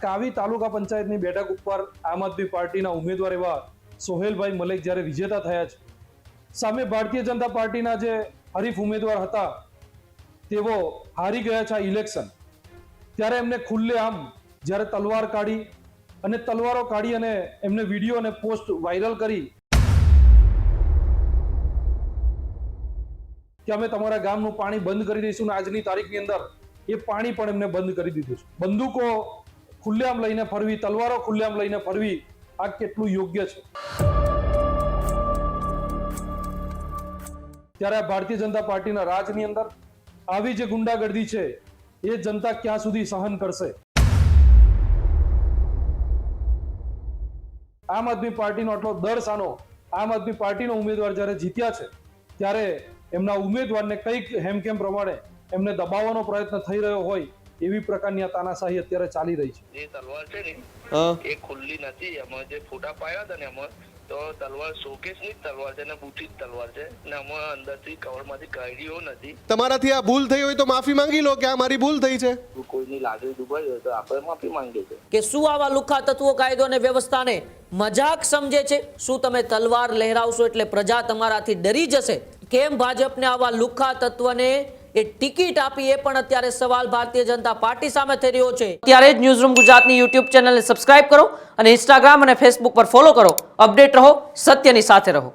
કાવી તાલુકા પંચાયતની બેઠક ઉપર આમ આદમી પાર્ટીના ઉમેદવાર એવા સોહેલભાઈ મલેક જ્યારે વિજેતા થયા છે, સામે ભારતીય જનતા પાર્ટીના જે હરીફ ઉમેદવાર હતા તેઓ હારી ગયા છે આ ઇલેક્શન, ત્યારે એમને ખુલ્લેઆમ જ્યારે તલવાર કાઢી અને તલવારો કાઢી અને એમને વિડીયો અને પોસ્ટ વાયરલ કરી કે અમે તમારા ગામનું પાણી બંધ કરી દઈશું ને આજની તારીખની અંદર એ પાણી પણ એમને બંધ કરી દીધું છે. બંદૂકો ખુલ્લેઆમ લઈને ફરવી, તલવારો ખુલ્લેઆમ લઈને ફરવી, આ કેટલું યોગ્ય છે? ત્યારે ભારતીય જનતા પાર્ટીના રાજની અંદર આવી જે ગુંડાગર્દી છે એ જનતા ક્યાં સુધી સહન કરશે? આમ આદમી પાર્ટીનો આટલો દર સાનો આમ આદમી પાર્ટીનો ઉમેદવાર જ્યારે જીત્યા છે ત્યારે એમના ઉમેદવારને કઈક હેમખેમ પ્રમાણે એમને દબાવવાનો પ્રયત્ન થઈ રહ્યો હોય એવી પ્રકારની આ તાનાશાહી અત્યારે ચાલી રહી છે. જે તલવાર છે ને એ ખુલ્લી નથી. એમાં જે ફોટા પાડ્યા હતા ને એમાં તો તલવાર શોકેસ ની તલવાર છે ને બુટી તલવાર છે ને એમાં અંદરથી કવરમાંથી કાઢ્યો નથી. તમારાથી આ ભૂલ થઈ હોય તો માફી માંગી લો કે આ મારી ભૂલ થઈ છે. કોઈની લાગણી દુભાઈ હોય તો આપણે માફી માંગીએ છીએ. કે શું આવા લુખ્ખા તત્વો કાયદો અને વ્યવસ્થાને મજાક સમજે છે? શું તમે તલવાર લહેરાવશો એટલે પ્રજા તમારાથી ડરી જશે? કેમ ભાજપને આવા લુખ્ખા તત્વને એ ટિકિટ આપી, એ પણ અત્યારે સવાલ ભારતીય જનતા પાર્ટી સામે થઈ રહ્યો છે. ત્યારે જ ન્યૂઝરૂમ ગુજરાતની યુટ્યુબ ચેનલને સબસ્ક્રાઇબ કરો અને ઇન્સ્ટાગ્રામ અને ફેસબુક પર ફોલો કરો. અપડેટ રહો, સત્યની સાથે રહો.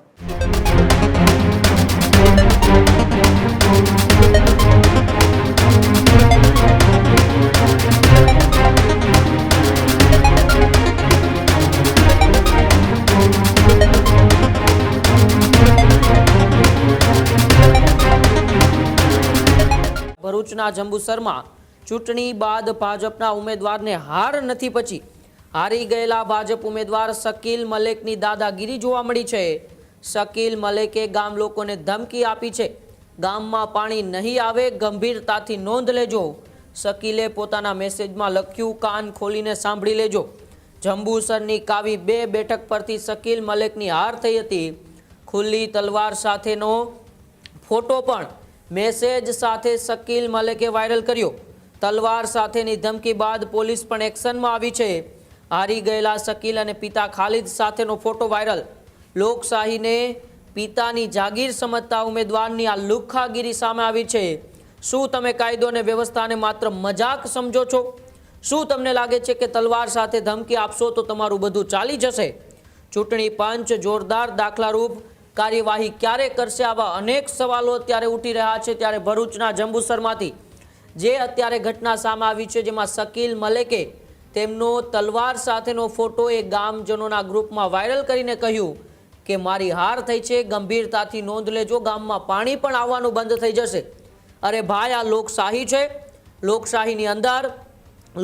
ભરૂચના જંબુસરમાં ચૂંટણી બાદ ભાજપના ઉમેદવારને હાર નથી પચી. હારી ગયેલા ભાજપ ઉમેદવાર શકીલ મલેકની દાદાગીરી જોવા મળી છે. શકીલ મલેકે ગામ લોકોને ધમકી આપી છે, ગામમાં પાણી નહીં આવે, ગંભીરતાથી નોંધ લેજો. શકીલે પોતાના મેસેજમાં લખ્યું, કાન ખોલીને સાંભળી લેજો. જંબુસરની કાવી 2 બેઠક પરથી શકીલ મલેકની હાર થઈ હતી. ખુલ્લી તલવાર સાથેનો ફોટો પણ મેસેજ સાથે શકીલ મલેકે વાયરલ કર્યો. તલવાર સાથેની ધમકી બાદ પોલીસ પણ એક્શનમાં આવી છે. હારી ગયેલા શકીલ અને પિતા ખાલિદ સાથેનો ફોટો વાયરલ. લોકશાહીને પિતાની જાગીર સમજતા ઉમેદવારની આ લુખ્ખાગીરી સામે આવી છે. શું તમે કાયદો અને વ્યવસ્થાને માત્ર મજાક સમજો છો? શું તમને લાગે છે કે તલવાર સાથે ધમકી આપશો તો તમારું બધું ચાલી જશે? ચૂંટણી પંચ જોરદાર દાખલારૂપ કાર્યવાહી ક્યારે કરશે? આવા અનેક સવાલો અત્યારે ઉઠી રહ્યા છે. ત્યારે ભરૂચના જંબુસરમાંથી જે અત્યારે ઘટના સામે આવી છે, જેમાં શકીલ મલેકે તેમનો તલવાર સાથેનો ફોટો એ ગામજનોના ગ્રુપમાં વાયરલ કરીને કહ્યું કે મારી હાર થઈ છે, ગંભીરતાથી નોંધ લેજો, ગામમાં પાણી પણ આવવાનું બંધ થઈ જશે. અરે ભાઈ, આ લોકશાહી છે. લોકશાહીની અંદર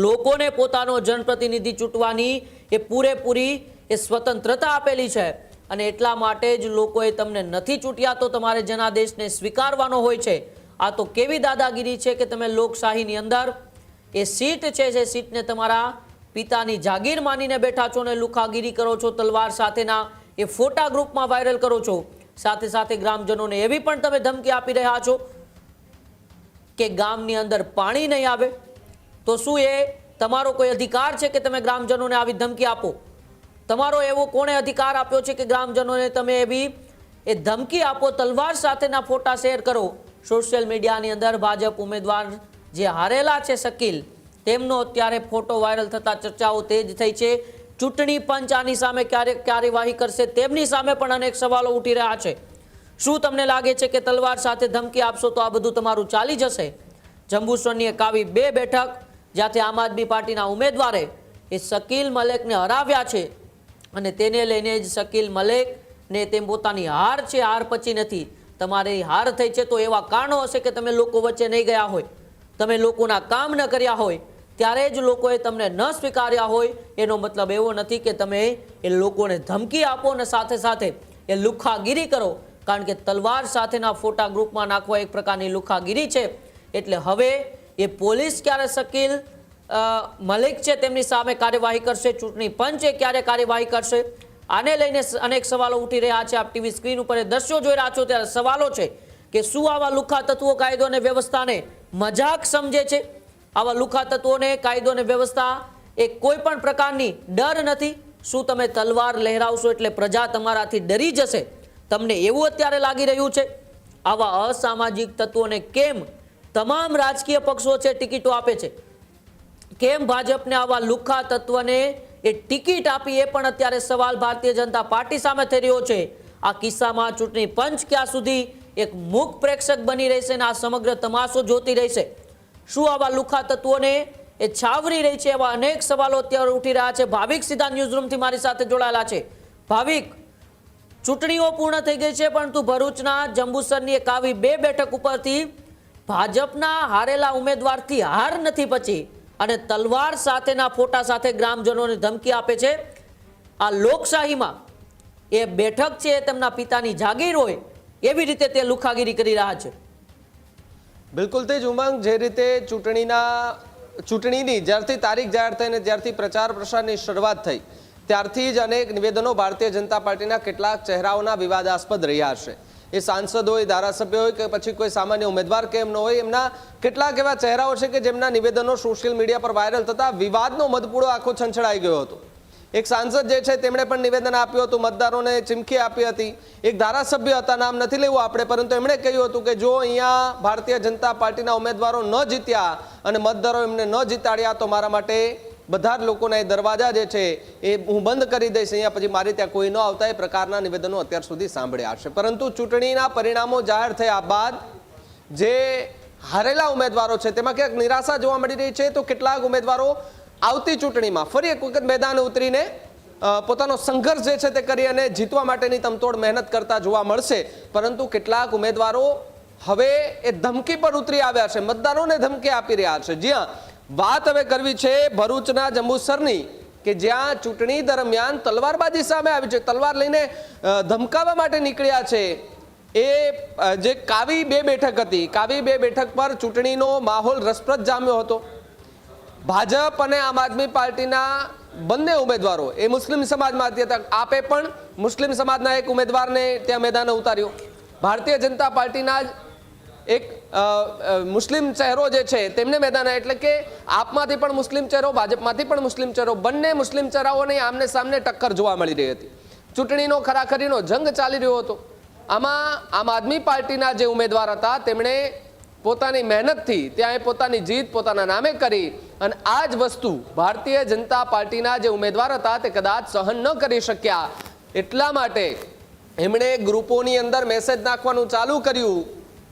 લોકોને પોતાનો જનપ્રતિનિધિ ચૂંટવાની એ પૂરેપૂરી એ સ્વતંત્રતા આપેલી છે અને એટલા માટે જ લોકોએ તમને નથી ચૂંટ્યા તો તમારે જનાદેશને સ્વીકારવાનો હોય છે. આ તો કેવી દાદાગીરી છે કે તમે લોકશાહીની અંદર એ સીટ છે, જે સીટને તમારા પિતાની જાગીર માનીને બેઠા છો ને લુખાગીરી કરો છો. તલવાર સાથેના એ ફોટા ગ્રુપમાં વાયરલ કરો છો. સાથે સાથે ગ્રામજનોને એવી પણ તમે ધમકી આપી રહ્યા છો કે ગામની અંદર પાણી નહીં આવે. તો શું એ તમારો કોઈ અધિકાર છે કે તમે ગ્રામજનોને આવી ધમકી આપો? તમારો એવો કોણે અધિકાર આપ્યો છે કે ગ્રામજનોને તમે એવી એ ધમકી આપો? તલવાર સાથેના ફોટા શેર કરો. સોશિયલ મીડિયાની અંદર ભાજપ ઉમેદવાર જે હારેલા છે શકીલ, તેમનો અત્યારે ફોટો વાયરલ થતા ચર્ચાઓ તેજ થઈ છે. ચૂંટણી પંચ આની સામે ક્યારે કાર્યવાહી કરશે તેમની સામે પણ અનેક સવાલો ઉઠી રહ્યા છે. શું તમને લાગે છે કે તલવાર સાથે ધમકી આપશો તો આ બધું તમારું ચાલી જશે? જંબુસરની એક આવી 2 બેઠક જ્યાંથી આમ આદમી પાર્ટીના ઉમેદવારે એ શકીલ મલેકને હરાવ્યા છે અને તેને લઈને જ શકીલ મલેકને તેમ પોતાની હાર છે, હાર પચી નથી. તમારી હાર થઈ છે તો એવા કારણો હશે કે તમે લોકો વચ્ચે નહીં ગયા હોય, તમે લોકોના કામ ન કર્યા હોય, ત્યારે જ લોકોએ તમને ન સ્વીકાર્યા હોય. એનો મતલબ એવો નથી કે તમે એ લોકોને ધમકી આપો અને સાથે સાથે એ લુખ્ખાગીરી કરો. કારણ કે તલવાર સાથેના ફોટા ગ્રુપમાં નાખવા એક પ્રકારની લુખ્ખાગીરી છે. એટલે હવે એ પોલીસ ક્યારે શકીલ મલેક છે તેમની સામે કાર્યવાહી કરશે, ચૂંટણી પંચે ક્યારે કાર્યવાહી કરશે, આને લઈને અનેક સવાલો ઉઠી રહ્યા છે. આપ ટીવી સ્ક્રીન ઉપર દ્રશ્યો જોઈ રહ્યા છો ત્યારે સવાલો છે કે શું આવા લુખ્ખા તત્વો કાયદો અને વ્યવસ્થાને મજાક સમજે છે? આવા લુખ્ખા તત્વોને કાયદો અને વ્યવસ્થા એ કોઈ પણ પ્રકારની ડર નથી? શું તમે તલવાર લહેરાવશો એટલે પ્રજા તમારાથી ડરી જશે? તમને એવું અત્યારે લાગી રહ્યું છે? આવા અસામાજિક તત્વોને કેમ તમામ રાજકીય પક્ષો છે ટિકિટો આપે છે? કેમ ભાજપને આવા લુખ્ખા તત્વને એ ટિકિટ આપી, એ પણ અત્યારે સવાલ ભારતીય જનતા પાર્ટી સામે થઈ રહ્યો છે. આ કિસ્સામાં ચૂંટણી પંચ ક્યાં સુધી એક મૂક પ્રેક્ષક બની રહેશે અને આ સમગ્ર તમાશો જોતી રહેશે? શું આવા લુખ્ખા તત્વોને એ છાવરી રહી છે? એવા અનેક સવાલો અત્યારે ઉઠી રહ્યા છે. ભાવિક સીધા ન્યૂઝરૂમથી મારી સાથે જોડાયેલા છે. ભાવિક, ચૂંટણીઓ પૂર્ણ થઈ ગઈ છે, પરંતુ ભરૂચના જંબુસરની એક આવી 2 બેઠક ઉપરથી ભાજપના હારેલા ઉમેદવારથી હાર નથી પચી અને તલવાર સાથેના ફોટા સાથે ગ્રામજનોને ધમકી આપે છે. આ લોકશાહીમાં એ બેઠક છે એ તેમના પિતાની જાગીર હોય એવી રીતે તે લુખાગીરી કરી રહ્યા છે. બિલકુલ તે જ ઉમંગ, જે રીતે ચૂંટણીની જ્યારથી તારીખ જાહેર થઈ અને જ્યારથી પ્રચાર પ્રસારની શરૂઆત થઈ ત્યારથી જ અનેક નિવેદનો ભારતીય જનતા પાર્ટીના કેટલાક ચહેરાઓના વિવાદાસ્પદ રહ્યા છે. એ સાંસદ હોય, ધારાસભ્ય હોય કે પછી કોઈ સામાન્ય ઉમેદવાર કેમ ન હોય, એમના કેટલાક એવા ચહેરાઓ છે કે જેમના નિવેદનો સોશિયલ મીડિયા પર વાયરલ થતા વિવાદનો મધપૂડો આખો છંછેડાઈ ગયો હતો. એક સાંસદ જે છે તેમણે પણ નિવેદન આપ્યું હતું, મતદારોને ચીમકી આપી હતી. એક ધારાસભ્ય હતા, નામ નથી લેવું આપણે, પરંતુ એમણે કહ્યું હતું કે જો અહીંયા ભારતીય જનતા પાર્ટીના ઉમેદવારો ન જીત્યા અને મતદારો એમને ન જીતાડ્યા તો મારા માટે બધા જ લોકોના એ દરવાજા જે છે એ હું બંધ કરી દઈશ, અહીંયા પછી મારી ત્યાં કોઈ ન આવતા. એ પ્રકારના નિવેદનો અત્યાર સુધી સાંભળ્યા છે. પરંતુ ચૂંટણીના પરિણામો જાહેર થયા બાદ જે હારેલા ઉમેદવારો છે તેમાં ક્યાંક નિરાશા જોવા મળી રહી છે. તો કેટલાક ઉમેદવારો આવતી ચૂંટણીમાં ફરી એક વખત મેદાને ઉતરીને પોતાનો સંઘર્ષ જે છે તે કરી અને જીતવા માટેની તમતોડ મહેનત કરતા જોવા મળશે. પરંતુ કેટલાક ઉમેદવારો હવે એ ધમકી પર ઉતરી આવ્યા છે, મતદારોને ધમકી આપી રહ્યા છે. જ્યાં વાત હવે કરવી છે ભરૂચના જંબુસરની, કે જ્યાં ચૂંટણી દરમિયાન તલવારબાજી સામે આવી છે. તલવાર લઈને ધમકાવવા માટે નીકળ્યા છે. એ જે કાવી 2 બેઠક હતી, કાવી 2 બેઠક પર ચૂંટણીનો માહોલ રસપ્રદ જામ્યો હતો. ભાજપ અને આમ આદમી પાર્ટીના બંને ઉમેદવારો એ મુસ્લિમ સમાજમાંથી હતા. આપે પણ મુસ્લિમ સમાજના એક ઉમેદવારને ત્યાં મેદાને ઉતાર્યો. ભારતીય જનતા પાર્ટીના જ એક મુસ્લિમ ચહેરો જે છે તેમને મેદાને, એટલે કે આપમાંથી પણ મુસ્લિમ ચહેરો, ભાજપમાંથી પણ મુસ્લિમ ચહેરો, બંને મુસ્લિમ ચહેરાઓની આમને સામને ટક્કર જોવા મળી રહી હતી. ચૂંટણીનો ખરાખરીનો જંગ ચાલી રહ્યો હતો. આમાં આમ આદમી પાર્ટીના જે ઉમેદવાર હતા તેમણે પોતાની મહેનતથી ત્યાં પોતાની જીત પોતાના નામે કરી અને આ જ વસ્તુ ભારતીય જનતા પાર્ટીના જે ઉમેદવાર હતા તે કદાચ સહન ન કરી શક્યા. એટલા માટે એમણે ગ્રુપોની અંદર મેસેજ નાખવાનું ચાલુ કર્યું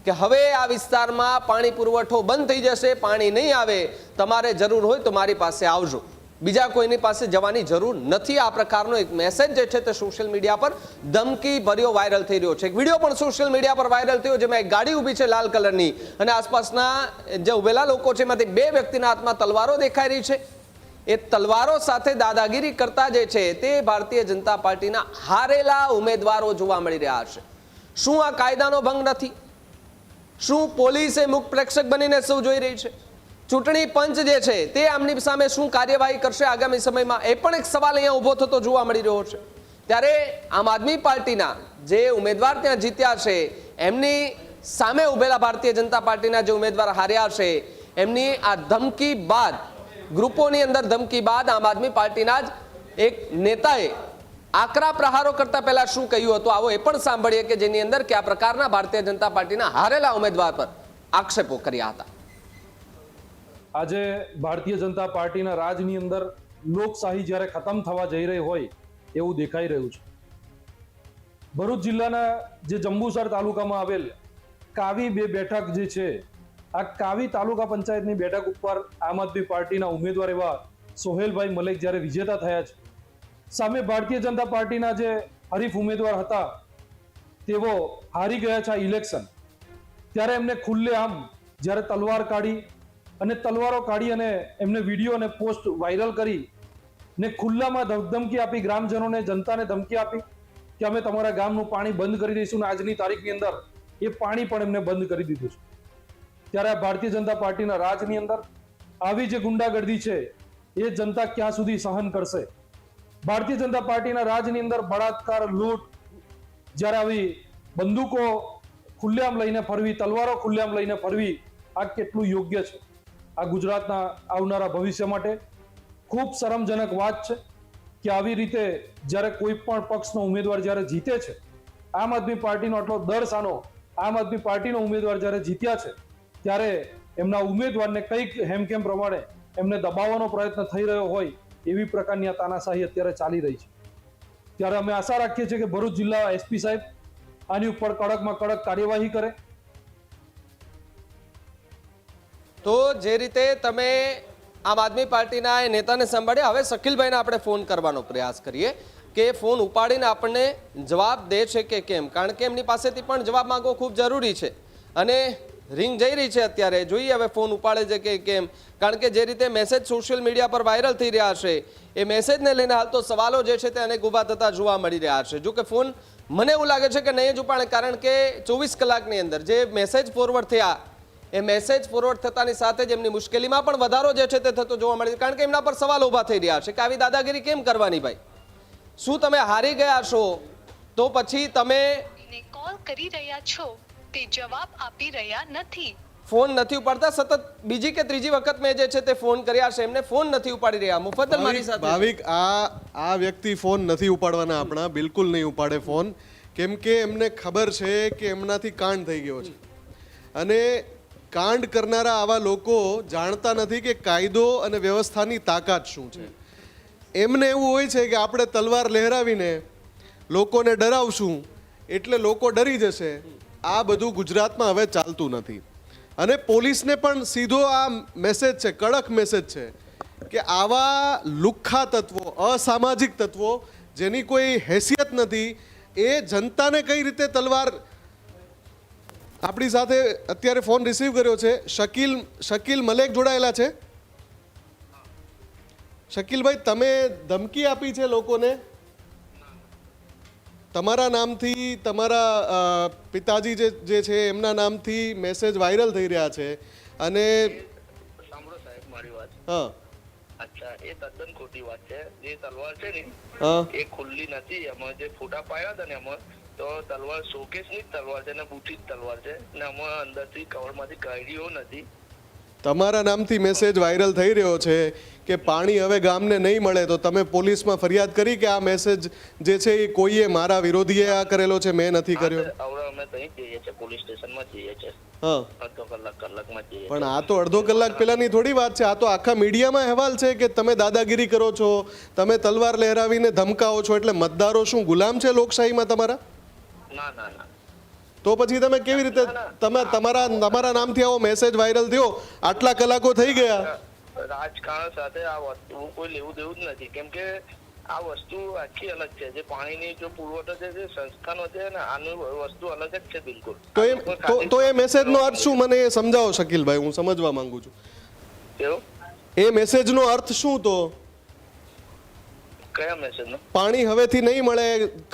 કે હવે આ વિસ્તારમાં પાણી પુરવઠો બંધ થઈ જશે, પાણી નહીં આવે, તમારે જરૂર હોય તો મારી પાસે આવજો, બીજા કોઈની પાસે જવાની જરૂર નથી. આ પ્રકારનો એક મેસેજ જે છે તે સોશિયલ મીડિયા પર ધમકી ભર્યો વાયરલ થઈ રહ્યો છે. એક વિડીયો પણ સોશિયલ મીડિયા પર વાયરલ થયો જેમાં એક ગાડી ઊભી છે લાલ કલરની અને આસપાસના જે ઉભેલા લોકો છે એમાંથી 2 વ્યક્તિના હાથમાં તલવારો દેખાઈ રહી છે. એ તલવારો સાથે દાદાગીરી કરતા જે છે તે ભારતીય જનતા પાર્ટીના હારેલા ઉમેદવારો જોવા મળી રહ્યા છે. શું આ કાયદાનો ભંગ નથી? શું પોલીસે મુખ પ્રેક્ષક બનીને સૌ જોઈ રહી છે? ચૂંટણી પંચ જે છે તે આમની સામે શું કાર્યવાહી કરશે આગામી સમયમાં? એ પણ એક સવાલ અહીંયા ઊભો થતો જોવા મળી રહ્યો છે. ત્યારે આમ આદમી પાર્ટીના જે ઉમેદવાર ત્યાં જીત્યા છે એમની સામે ઉભેલા ભારતીય જનતા પાર્ટીના જે ઉમેદવાર હાર્યા છે એમની આ ધમકી બાદ, ગ્રુપોની અંદર ધમકી બાદ આમ આદમી પાર્ટીના જ એક નેતાએ આકરા પ્રહારો કરતા પહેલા શું કહ્યું હતું, આવો એ પણ સાંભળીએ કે જેની અંદર કે આ પ્રકારના ભારતીય જનતા પાર્ટીના હારેલા ઉમેદવાર પર આક્ષેપો કર્યા હતા. આજે ભારતીય જનતા પાર્ટીના રાજની અંદર લોકશાહી જ્યારે ખતમ થવા જઈ રહી હોય એવું દેખાઈ રહ્યું છે. ભરૂચ જિલ્લાના જે જંબુસર તાલુકામાં આવેલ કાવી 2 બેઠક જે છે, આ કાવી તાલુકા પંચાયતની બેઠક ઉપર આમ આદમી પાર્ટીના ઉમેદવાર એવા સોહેલભાઈ મલેક જ્યારે વિજેતા થયા છે, સામે ભારતીય જનતા પાર્ટીના જે હરીફ ઉમેદવાર હતા તેઓ હારી ગયા છે આ ઇલેક્શન. ત્યારે એમને ખુલ્લેઆમ જ્યારે તલવાર કાઢી અને તલવારો કાઢી અને એમને વિડીયો અને પોસ્ટ વાયરલ કરી ને ખુલ્લામાં ધમકી આપી, ગ્રામજનોને, જનતાને ધમકી આપી કે અમે તમારા ગામનું પાણી બંધ કરી દઈશું ને આજની તારીખની અંદર એ પાણી પણ એમને બંધ કરી દીધું છે. ત્યારે આ ભારતીય જનતા પાર્ટીના રાજની અંદર આવી જે ગુંડાગર્દી છે એ જનતા ક્યાં સુધી સહન કરશે? ભારતીય જનતા પાર્ટીના રાજની અંદર બળાત્કાર, લૂંટ, જ્યારે આવી બંદૂકો ખુલ્લેઆમ લઈને ફરવી, તલવારો ખુલ્લેઆમ લઈને ફરવી, આ કેટલું યોગ્ય છે? આ ગુજરાતના આવનારા ભવિષ્ય માટે ખૂબ શરમજનક વાત છે કે આવી રીતે જ્યારે કોઈ પણ પક્ષનો ઉમેદવાર જ્યારે જીતે છે, આમ આદમી પાર્ટીનો આટલો દર સાનો આમ આદમી પાર્ટીનો ઉમેદવાર જ્યારે જીત્યા છે, ત્યારે એમના ઉમેદવારને કંઈક હેમખેમ પ્રમાણે એમને દબાવવાનો પ્રયત્ન થઈ રહ્યો હોય એવી પ્રકારની આ તાનાશાહી અત્યારે ચાલી રહી છે. ત્યારે અમે આશા રાખીએ છીએ કે ભરૂચ જિલ્લા એસપી સાહેબ આની ઉપર કડકમાં કડક કાર્યવાહી કરે. તો જે રીતે તમે આમ આદમી પાર્ટીના એ નેતાને સાંભળ્યા, હવે શકીલભાઈને આપણે ફોન કરવાનો પ્રયાસ કરીએ કે ફોન ઉપાડીને આપણને જવાબ દે છે કે કેમ, કારણ કે એમની પાસેથી પણ જવાબ માંગવો ખૂબ જરૂરી છે અને રિંગ જઈ રહી છે અત્યારે. જોઈએ હવે ફોન ઉપાડે છે કે કેમ, કારણ કે જે રીતે મેસેજ સોશિયલ મીડિયા પર વાયરલ થઈ રહ્યા છે એ મેસેજને લઈને હાલ તો સવાલો જે છે તે અનેક ઊભા થતા જોવા મળી રહ્યા છે. જો કે ફોન મને એવું લાગે છે કે નહીં જ ઉપાડે, કારણ કે 24 કલાકની અંદર જે મેસેજ ફોરવર્ડ થયા એ મેસેજ ફોરવર્ડ થતાની સાથે જ એમની મુશ્કેલીમાં પણ વધારો જે છે તે થતો જોવા મળે છે, કારણ કે એમના પર સવાલ ઊભા થઈ રહ્યા છે કે આવી દાદાગીરી કેમ કરવાની ભાઈ? શું તમે હારી ગયા છો તો પછી તમે કોલ કરી રહ્યા છો તે જવાબ આપી રહ્યા નથી, ફોન નથી ઉપાડતા? સતત બીજી કે ત્રીજી વખત મેં જે છે તે ફોન કર્યા છે, એમને ફોન નથી ઉપાડી રહ્યા. મુફદ્દલ મારી સાથે ભાવિક, આ વ્યક્તિ ફોન નથી ઉપાડવાના આપણા, બિલકુલ નહીં ઉપાડે ફોન, કેમ કે એમને ખબર છે કે એમનાથી કાંડ થઈ ગયો છે અને કાંડ કરનારા આવા લોકો જાણતા નથી કે કાયદો અને વ્યવસ્થાની તાકાત શું છે. એમને એવું હોય છે કે આપણે તલવાર લહેરાવીને લોકોને ડરાવશું એટલે લોકો ડરી જશે. આ બધું ગુજરાતમાં હવે ચાલતું નથી અને પોલીસને પણ સીધો આ મેસેજ છે, કડક મેસેજ છે કે આવા લુખ્ખા તત્વો, અસામાજિક તત્વો જેની કોઈ હેસિયત નથી, એ જનતાને કઈ રીતે તલવાર. આપણી સાથે અત્યારે ફોન રિસીવ કર્યો છે શકીલ મલેક જોડાયેલા છે. શકીલભાઈ, તમે ધમકી આપી છે લોકોને? તમારા નામથી, તમારા પિતાજી જે છે એમના નામથી મેસેજ વાયરલ થઈ રહ્યા છે અને સાંભળો સાહેબ મારી વાત. હા, અચ્છા, એ તદ્દન ખોટી વાત છે. જે તલવાર છે ને હા, એ ખુલ્લી નથી. એમાં જે ફોટા પાડ્યા હતા ને એમાં તો તલવાર શોકેસની જ તલવાર છે ને બુઠી જ તલવાર છે ને એમાં અંદરથી કવરમાંથી કાઢ્યો નથી. તમારા નામથી મેસેજ વાયરલ થઈ રહ્યો છે કે પાણી હવે ગામને નહીં મળે, તો તમે પોલીસમાં ફરિયાદ કરી કે આ મેસેજ જે છે એ કોઈએ મારા વિરોધીએ આ કરેલો છે, મેં નથી કર્યો? હવે અમે ત્યાં જઈએ છીએ, પોલીસ સ્ટેશનમાં જઈએ છીએ. હા, અડધો કલાકમાં જઈએ. પણ આ તો અડધો કલાક પહેલાની થોડી વાત છે. આ તો આખા મીડિયામાં અહેવાલ છે કે તમે દાદાગીરી કરો છો, તમે તલવાર લહેરાવીને ધમકાવો છો. એટલે મતદારો શું ગુલામ છે લોકશાહીમાં તમારા? ના ના ના. તો પછી તમે કેવી રીતે તમારા નામથી આવો મેસેજ વાયરલ થયો, આટલા કલાકો થઈ ગયા? રાજકારણ સાથે આ વસ્તુ કોઈ લેવું દેવું જ નથી, કેમ કે આ વસ્તુ આખી અલગ છે. જે પાણીની જો પુરવઠો છે, જે સંસ્થાનો છે ને, આનું વસ્તુ અલગ જ છે બિલકુલ. તો એ મેસેજનો અર્થ શું, મને એ સમજાવો શકીલભાઈ, હું સમજવા માંગુ છું. કેવું? એ મેસેજનો અર્થ શું? તો કયા મેસેજનો? પાણી હવેથી નહીં મળે,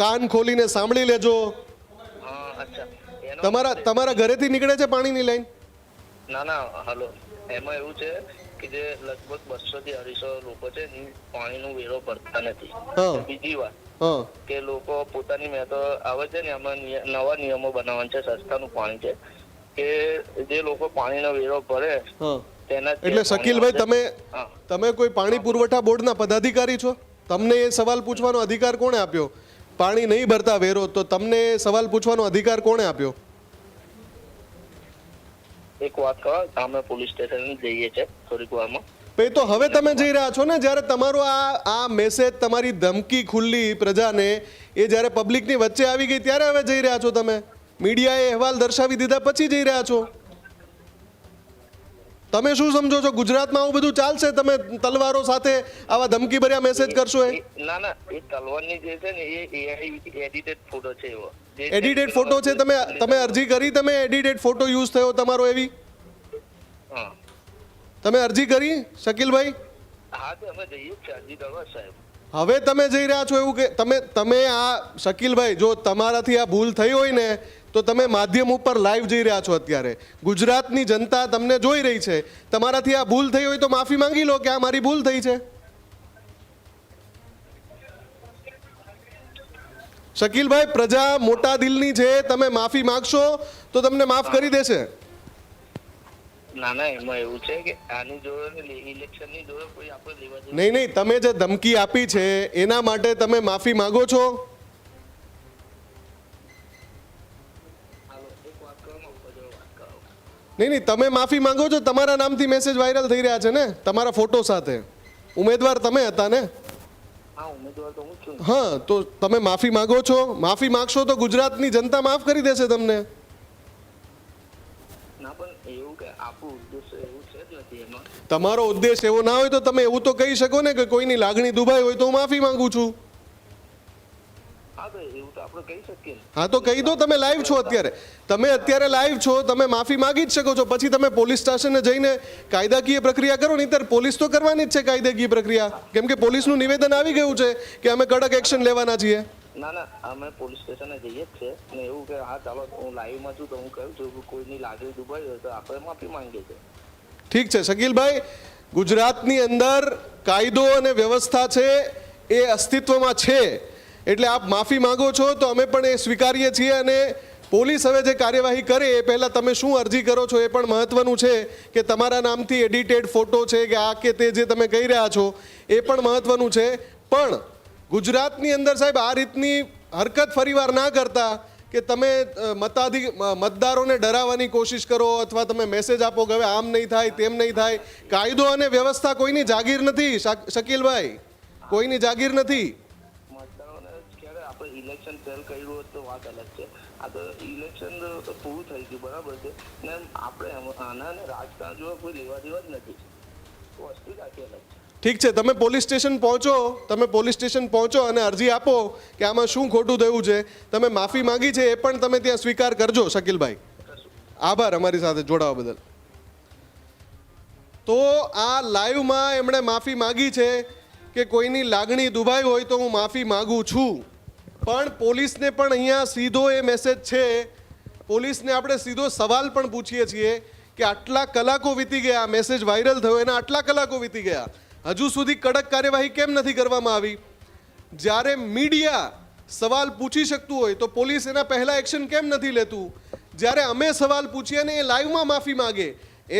કાન ખોલીને સાંભળી લેજો. હા, અચ્છા. તમારા ઘરેથી નીકળે છે પાણીની લાઈન? ના ના, હલો, એમાં એવું છે કે જે લગભગ 200 થી 250 લોકો છે ને પાણીનો વેરો ભરતા નથી. બીજી વાત કે લોકો પોતાની મેં તો આવે છે ને એમાં નવા નિયમો બનાવવાના છે. સંસ્થાનું પાણી છે કે જે લોકો પાણીનો વેરો ભરે તેના. એટલે શકીલભાઈ, તમે કોઈ પાણી પુરવઠા બોર્ડના પદાધિકારી છો? તમને એ સવાલ પૂછવાનો અધિકાર કોણે આપ્યો? પાણી નહીં ભરતા વેરો, તો તમને સવાલ પૂછવાનો અધિકાર કોણે આપ્યો? એક વાત કહો, અમે પોલીસ સ્ટેશન જઈએ છીએ થોડીક વારમાં. તો હવે તમે જઈ રહ્યા છો ને, જ્યારે તમારો આ મેસેજ, તમારી ધમકી ખુલ્લી પ્રજાને, એ જ્યારે પબ્લિકની વચ્ચે આવી ગઈ ત્યારે હવે જઈ રહ્યા છો તમે? મીડિયાએ અહેવાલ દર્શાવી દીધા પછી જઈ રહ્યા છો? તમે શું સમજો છો ગુજરાતમાં આવું બધું ચાલશે? તમે તલવારો સાથે આવા ધમકી ભર્યા મેસેજ કરશો? ના ના, એ તલવારની જે છે ને એ એડિટેડ ફોટો છે. એવો એડિટેડ ફોટો છે? તમે અરજી કરી? તમે એડિટેડ ફોટો યુઝ થયો તમારો એવી? હા, તમે અરજી કરી શકીલભાઈ? હા, તો અમે જઈએ છીએ અરજી કરવા સાહેબ. હવે તમે જઈ રહ્યા છો એવું કે તમે આ શકીલભાઈ, જો તમારાથી આ ભૂલ થઈ હોય ને તો તમે માધ્યમ ઉપર લાઈવ જઈ રહ્યા છો અત્યારે. ગુજરાતની જનતા તમને જોઈ રહી છે. તમારાથી આ ભૂલ થઈ હોય તો માફી માંગી લો કે આ મારી ભૂલ થઈ છે. શકીલભાઈ, પ્રજા મોટા દિલની છે, તમે માફી માંગશો તો તમને માફ કરી દેશે. ના એમાં એવું છે કે આની જોડે ઇલેક્શનની જોડે કોઈ આપણે લેવા દેવા નહીં તમે જે ધમકી આપી છે એના માટે તમે માફી માંગો છો? હાલો એક વાત કરો ને ઉપર જોડે વાત કરો. નહીં તમે માફી માંગો છો? તમારા નામથી મેસેજ વાયરલ થઈ રહ્યા છે ને, તમારા ફોટો સાથે. ઉમેદવાર તમે હતા ને? હા ઉમેદવાર તો હું જ છું. હા, તો તમે માફી માંગો છો? માફી માંગશો તો ગુજરાતની જનતા માફ કરી દેશે તમને. ના પણ એવું કે આપણું ઉદ્દેશ્ય એવું છે જ નથી એમાં. તમારો ઉદ્દેશ એવો ના હોય તો તમે એવું તો કહી શકો ને કે કોઈની લાગણી દુભાઈ હોય તો હું માફી માંગુ છું. હા તો એવું તો આપણે કહી શકીએ ને. હા તો કહી દો. તમે લાઈવ છો અત્યારે, તમે અત્યારે લાઈવ છો, તમે માફી માંગી જ શકો છો. પછી તમે પોલીસ સ્ટેશને જઈને કાયદાકીય પ્રક્રિયા કરો. નહીંતર પોલીસ તો કરવાની જ છે કાયદાકીય પ્રક્રિયા, કેમ કે પોલીસનું નિવેદન આવી ગયું છે કે અમે કડક એક્શન લેવાના છીએ. ના અમે પોલીસ સ્ટેશને જઈએ જ છે ને એવું કે હા ચાલો હું લાઈવમાં છું તો હું કહું છું કે કોઈની લાગણી દુભાઈ હોય તો આપણે માફી માંગીએ છીએ. ઠીક છે શકીલભાઈ, ગુજરાતની અંદર કાયદો અને વ્યવસ્થા છે એ અસ્તિત્વમાં છે, એટલે આપ માફી માંગો છો તો અમે પણ એ સ્વીકારીએ છીએ. અને પોલીસ હવે જે કાર્યવાહી કરે એ પહેલાં તમે શું અરજી કરો છો એ પણ મહત્વનું છે કે તમારા નામથી એડિટેડ ફોટો છે કે આ કે તે જે તમે કહી રહ્યા છો એ પણ મહત્વનું છે. પણ ગુજરાતની અંદર સાહેબ આ રીતની હરકત ફરીવાર ના કરતા કે તમે મતદારોને ડરાવવાની કોશિશ કરો અથવા તમે મેસેજ આપો કે હવે આમ નહીં થાય તેમ નહીં થાય. કાયદો અને વ્યવસ્થા કોઈની જાગીર નથી શકીલભાઈ, કોઈની જાગીર નથી. મતદારોને ક્યારે આપણે ઇલેક્શન સેલ કર્યું હોત તો વાત અલગ છે. આ તો ઇલેક્શન પૂરું થઈ ગયું બરાબર છે ને આપણે આના રાજકારણ જોવા કોઈ લેવા દેવા જ નથી. તો વસ્તુ જ આખી અલગ છે. ઠીક છે, તમે પોલીસ સ્ટેશન પહોંચો અને અરજી આપો કે આમાં શું ખોટું થયું છે. તમે માફી માંગી છે એ પણ તમે ત્યાં સ્વીકાર કરજો શકીલભાઈ. આભાર અમારી સાથે જોડાવા બદલ. તો આ લાઈવમાં એમણે માફી માંગી છે કે કોઈની લાગણી દુભાઈ હોય તો હું માફી માંગુ છું. પણ પોલીસને પણ અહીંયા સીધો એ મેસેજ છે, પોલીસને આપણે સીધો સવાલ પણ પૂછીએ છીએ કે આટલા કલાકો વીતી ગયા, મેસેજ વાયરલ થયો એના આટલા કલાકો વીતી ગયા, હજુ સુધી કડક કાર્યવાહી કેમ નથી કરવામાં આવી? જ્યારે મીડિયા સવાલ પૂછી શકતું હોય તો પોલીસ એના પહેલાં એક્શન કેમ નથી લેતું? જ્યારે અમે સવાલ પૂછીએ ને એ લાઈવમાં માફી માગે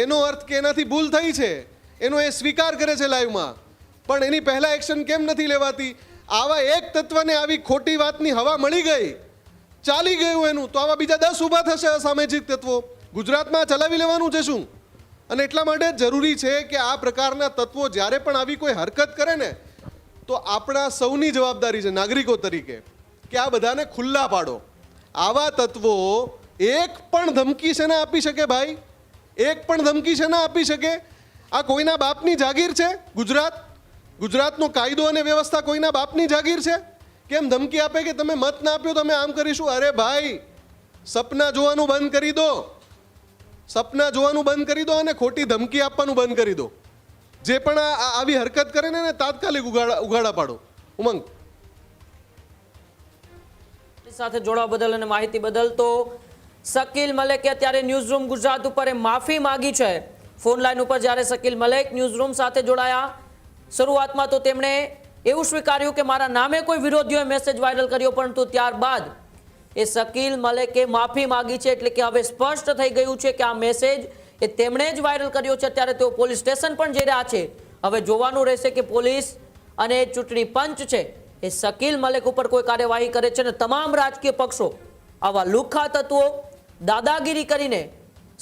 એનો અર્થ કે એનાથી ભૂલ થઈ છે, એનો એ સ્વીકાર કરે છે લાઈવમાં, પણ એની પહેલાં એક્શન કેમ નથી લેવાતી? આવા એક તત્વને આવી ખોટી વાતની હવા મળી ગઈ, ચાલી ગયું એનું, તો આવા બીજા 10 ઊભા થશે અસામાજિક તત્વો. ગુજરાતમાં ચલાવી લેવાનું છે શું? અને એટલા માટે જરૂરી છે કે આ પ્રકારના તત્વો જ્યારે પણ આવી કોઈ હરકત કરે ને તો આપણા સૌની જવાબદારી છે નાગરિકો તરીકે કે આ બધાને ખુલ્લા પાડો. આવા તત્વો એક પણ ધમકી છે ના આપી શકે ભાઈ, એક પણ ધમકી છે ના આપી શકે. આ કોઈના બાપની જાગીર છે? ગુજરાતનો કાયદો અને વ્યવસ્થા કોઈના બાપની જાગીર છે? કેમ ધમકી આપે કે તમે મત ના આપ્યો તમે આમ કરીશું? અરે ભાઈ, સપના જોવાનું બંધ કરી દો, સપના જોવાનું બંધ કરી દો અને ખોટી ધમકી આપવાનું બંધ કરી દો. જે પણ આવી હરકત કરે ને તાત્કાલિક ઉગાડા પાડો. ઉમંગ સાથે જોડાવા બદલ અને માહિતી બદલ. તો શકીલ મલેકે અત્યારે ન્યૂઝરૂમ ગુજરાત ઉપર માફી માંગી છે. ફોન લાઈન ઉપર જ્યારે શકીલ મલેક ન્યૂઝરૂમ સાથે જોડાયા, શરૂઆતમાં તો તેમણે એવું સ્વીકાર્યું કે મારા નામે કોઈ વિરોધીઓએ મેસેજ વાયરલ કર્યો, પરંતુ ત્યારબાદ એ શકીલ મલેકે માફી માંગી છે. એટલે કે હવે સ્પષ્ટ થઈ ગયું છે કે આ મેસેજ એ તેમણે જ વાયરલ કર્યો છે. અત્યારે તેઓ પોલીસ સ્ટેશન પણ જઈ રહ્યા છે. હવે જોવાનું રહેશે કે પોલીસ અને ચૂંટણી પંચ છે એ શકીલ મલેક ઉપર કોઈ કાર્યવાહી કરે છે. અને તમામ રાજકીય પક્ષો આવા લુખ્ખા તત્વો દાદાગીરી કરીને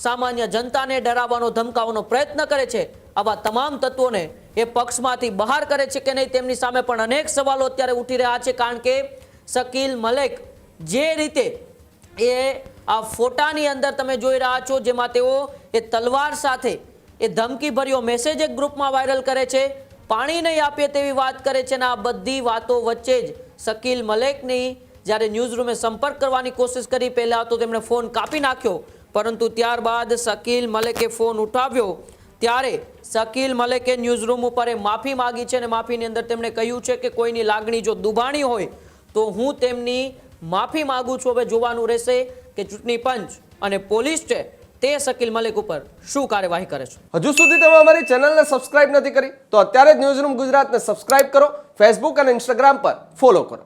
સામાન્ય જનતાને ડરાવવાનો ધમકાવવાનો પ્રયત્ન કરે છે, આવા તમામ તત્વોને એ પક્ષમાંથી બહાર કરે છે કે નહીં તેમની સામે પણ અનેક સવાલો અત્યારે ઉઠી રહ્યા છે. કારણ કે શકીલ મલેક જે રીતે એ આ ફોટાની અંદર તમે જોઈ રહ્યા છો, જેમાં તેઓ એ તલવાર સાથે એ ધમકીભર્યો મેસેજ એક ગ્રુપમાં વાયરલ કરે છે, પાણી નહીં આપીએ તેવી વાત કરે છે. અને આ બધી વાતો વચ્ચે જ શકીલ મલેકની જ્યારે ન્યૂઝરૂમે સંપર્ક કરવાની કોશિશ કરી, પહેલા તો તેમણે ફોન કાપી નાખ્યો, પરંતુ ત્યારબાદ શકીલ મલેકે ફોન ઉઠાવ્યો ત્યારે શકીલ મલેકે ન્યૂઝરૂમ ઉપર માફી માંગી છે. અને માફીની અંદર તેમણે કહ્યું છે કે કોઈની લાગણી જો દુભાણી હોય તો હું તેમની માફી માંગુ છું. હવે જોવાનું રહેશે કે ચૂંટણી પંચ અને પોલીસ છે તે શકીલ મલેક ઉપર શું કાર્યવાહી કરે છે. હજુ સુધી તમે અમારી ચેનલને સબસ્ક્રાઇબ નથી કરી તો અત્યારે જ ન્યૂઝરૂમ ગુજરાતને સબસ્ક્રાઇબ કરો, ફેસબુક અને ઇન્સ્ટાગ્રામ પર ફોલો કરો.